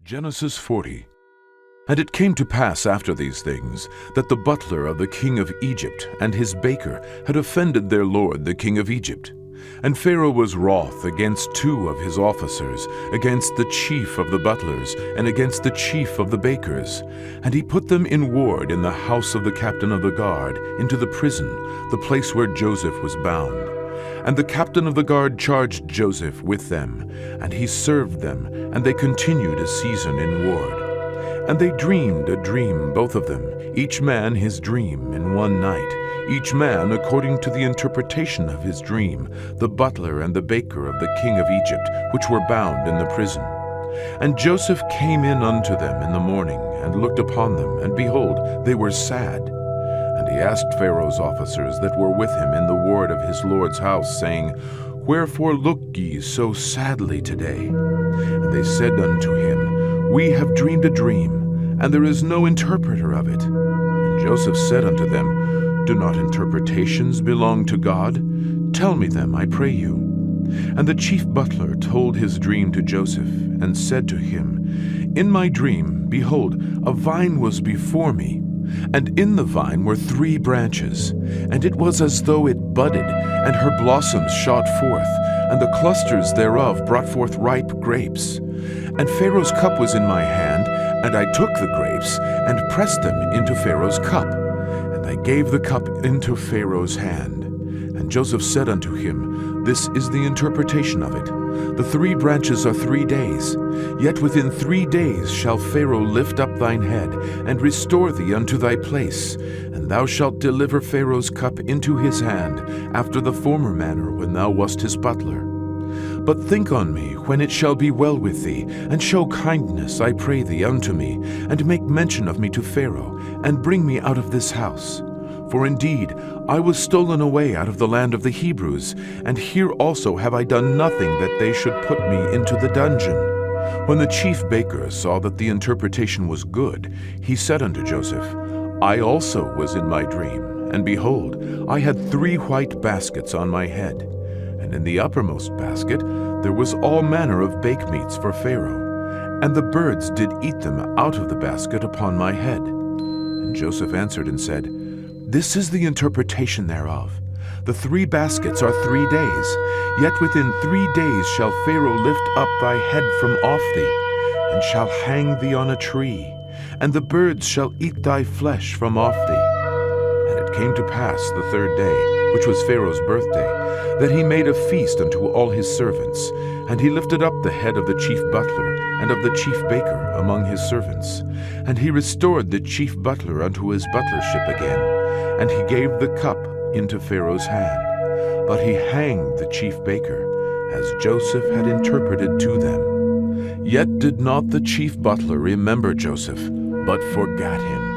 Genesis 40. And it came to pass after these things, that the butler of the king of Egypt and his baker had offended their lord the king of Egypt. And Pharaoh was wroth against two of his officers, against the chief of the butlers, and against the chief of the bakers. And he put them in ward in the house of the captain of the guard, into the prison, the place where Joseph was bound. And the captain of the guard charged Joseph with them, and he served them, and they continued a season in ward. And they dreamed a dream, both of them, each man his dream in one night, each man according to the interpretation of his dream, the butler and the baker of the king of Egypt, which were bound in the prison. And Joseph came in unto them in the morning, and looked upon them, and behold, they were sad. And he asked Pharaoh's officers that were with him in the ward of his lord's house, saying, Wherefore look ye so sadly today? And they said unto him, We have dreamed a dream, and there is no interpreter of it. And Joseph said unto them, Do not interpretations belong to God? Tell me them, I pray you. And the chief butler told his dream to Joseph, and said to him, In my dream, behold, a vine was before me, and in the vine were 3 branches, and it was as though it budded, and her blossoms shot forth, and the clusters thereof brought forth ripe grapes. And Pharaoh's cup was in my hand, and I took the grapes, and pressed them into Pharaoh's cup. And I gave the cup into Pharaoh's hand. And Joseph said unto him, This is the interpretation of it. The 3 branches are 3 days. Yet within 3 days shall Pharaoh lift up thine head, and restore thee unto thy place. And thou shalt deliver Pharaoh's cup into his hand, after the former manner when thou wast his butler. But think on me when it shall be well with thee, and show kindness, I pray thee, unto me, and make mention of me to Pharaoh, and bring me out of this house. For indeed I was stolen away out of the land of the Hebrews, and here also have I done nothing that they should put me into the dungeon. When the chief baker saw that the interpretation was good, he said unto Joseph, I also was in my dream, and behold, I had 3 white baskets on my head. And in the uppermost basket there was all manner of bakemeats for Pharaoh, and the birds did eat them out of the basket upon my head. And Joseph answered and said, This is the interpretation thereof. The 3 baskets are 3 days, yet within 3 days shall Pharaoh lift up thy head from off thee, and shall hang thee on a tree, and the birds shall eat thy flesh from off thee. And it came to pass the 3rd day, which was Pharaoh's birthday, that he made a feast unto all his servants, and he lifted up the head of the chief butler and of the chief baker among his servants. And he restored the chief butler unto his butlership again, and he gave the cup into Pharaoh's hand. But he hanged the chief baker, as Joseph had interpreted to them. Yet did not the chief butler remember Joseph, but forgat him.